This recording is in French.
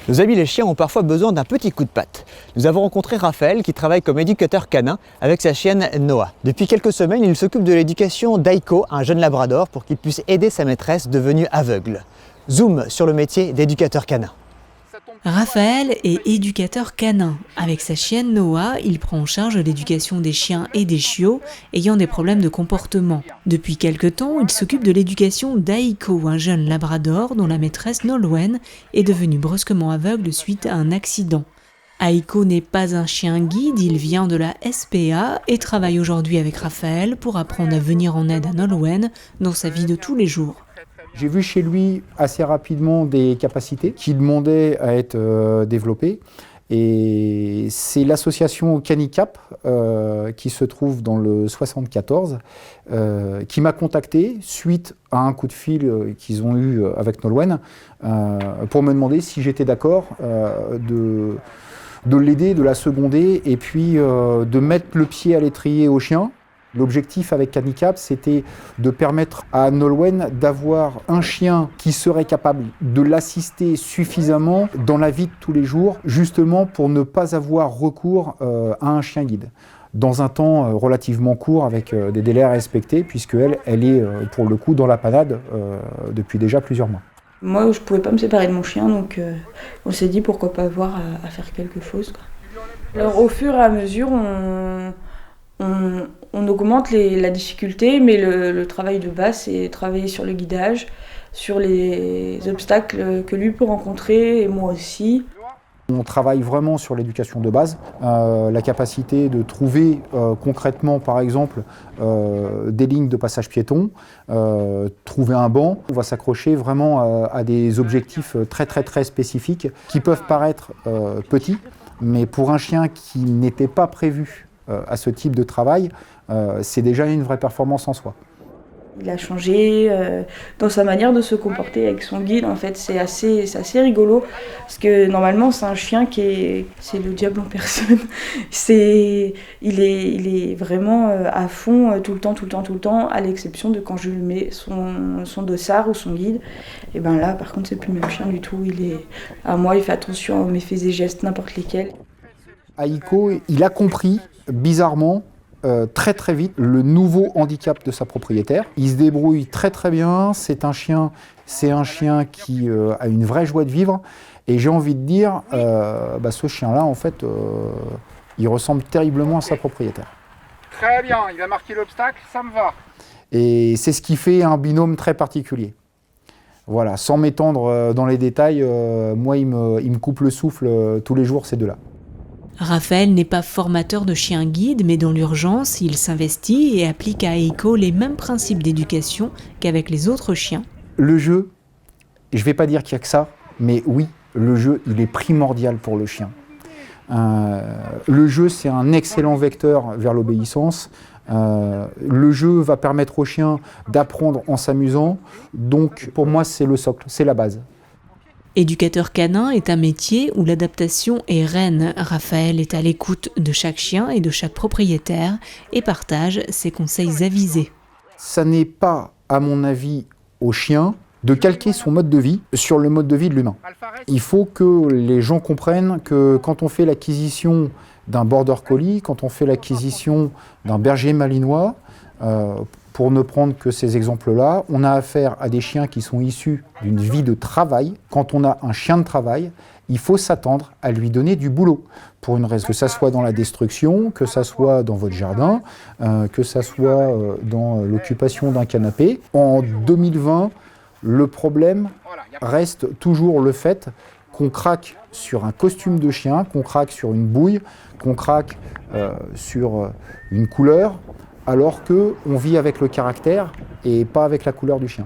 Nos amis les chiens ont parfois besoin d'un petit coup de patte. Nous avons rencontré Raphaël qui travaille comme éducateur canin avec sa chienne Noah. Depuis quelques semaines, il s'occupe de l'éducation d'Aiko, un jeune labrador, pour qu'il puisse aider sa maîtresse devenue aveugle. Zoom sur le métier d'éducateur canin. Raphaël est éducateur canin. Avec sa chienne Noah, il prend en charge l'éducation des chiens et des chiots ayant des problèmes de comportement. Depuis quelque temps, il s'occupe de l'éducation d'Aiko, un jeune labrador dont la maîtresse Nolwenn est devenue brusquement aveugle suite à un accident. Aiko n'est pas un chien guide, il vient de la SPA et travaille aujourd'hui avec Raphaël pour apprendre à venir en aide à Nolwenn dans sa vie de tous les jours. J'ai vu chez lui assez rapidement des capacités qui demandaient à être développées. Et c'est l'association Canicap, qui se trouve dans le 74, qui m'a contacté suite à un coup de fil qu'ils ont eu avec Nolwenn pour me demander si j'étais d'accord de l'aider, de la seconder et puis de mettre le pied à l'étrier au chien. L'objectif avec Canicap, c'était de permettre à Nolwenn d'avoir un chien qui serait capable de l'assister suffisamment dans la vie de tous les jours, justement pour ne pas avoir recours à un chien guide. Dans un temps relativement court, avec des délais à respecter, puisqu'elle est pour le coup dans la panade depuis déjà plusieurs mois. Moi, je ne pouvais pas me séparer de mon chien, donc on s'est dit pourquoi pas avoir à faire quelque chose, quoi. Alors au fur et à mesure, on augmente la difficulté, mais le travail de base, c'est travailler sur le guidage, sur les obstacles que lui peut rencontrer, et moi aussi. On travaille vraiment sur l'éducation de base, la capacité de trouver concrètement, par exemple, des lignes de passage piéton, trouver un banc. On va s'accrocher vraiment à des objectifs très spécifiques qui peuvent paraître petits, mais pour un chien qui n'était pas prévu à ce type de travail, c'est déjà une vraie performance en soi. Il a changé dans sa manière de se comporter avec son guide. En fait, c'est assez rigolo parce que normalement, c'est un chien c'est le diable en personne. Il est vraiment à fond tout le temps, à l'exception de quand je lui mets son dossard ou son guide. Et ben là, par contre, c'est plus le même chien du tout. Il est à moi, il fait attention à mes faits et gestes, n'importe lesquels. Aiko, il a compris bizarrement, très vite, le nouveau handicap de sa propriétaire. Il se débrouille très bien, c'est un chien qui a une vraie joie de vivre. Et j'ai envie de dire, ce chien-là, en fait, il ressemble terriblement à sa propriétaire. Très bien, il a marqué l'obstacle, ça me va. Et c'est ce qui fait un binôme très particulier. Voilà, sans m'étendre dans les détails, moi, il me coupe le souffle tous les jours, ces deux-là. Raphaël n'est pas formateur de chiens guides, mais dans l'urgence, il s'investit et applique à Aiko les mêmes principes d'éducation qu'avec les autres chiens. Le jeu, je ne vais pas dire qu'il n'y a que ça, mais oui, le jeu, il est primordial pour le chien. Le jeu, c'est un excellent vecteur vers l'obéissance. Le jeu va permettre au chien d'apprendre en s'amusant. Donc, pour moi, c'est le socle, c'est la base. Éducateur canin est un métier où l'adaptation est reine. Raphaël est à l'écoute de chaque chien et de chaque propriétaire et partage ses conseils avisés. Ça n'est pas, à mon avis, au chien de calquer son mode de vie sur le mode de vie de l'humain. Il faut que les gens comprennent que quand on fait l'acquisition d'un border collie, quand on fait l'acquisition d'un berger malinois, pour ne prendre que ces exemples-là, on a affaire à des chiens qui sont issus d'une vie de travail. Quand on a un chien de travail, il faut s'attendre à lui donner du boulot. Pour une raison, que ça soit dans la destruction, que ça soit dans votre jardin, que ça soit dans l'occupation d'un canapé. En 2020, le problème reste toujours le fait qu'on craque sur un costume de chien, qu'on craque sur une bouille, qu'on craque sur une couleur, alors qu'on vit avec le caractère et pas avec la couleur du chien.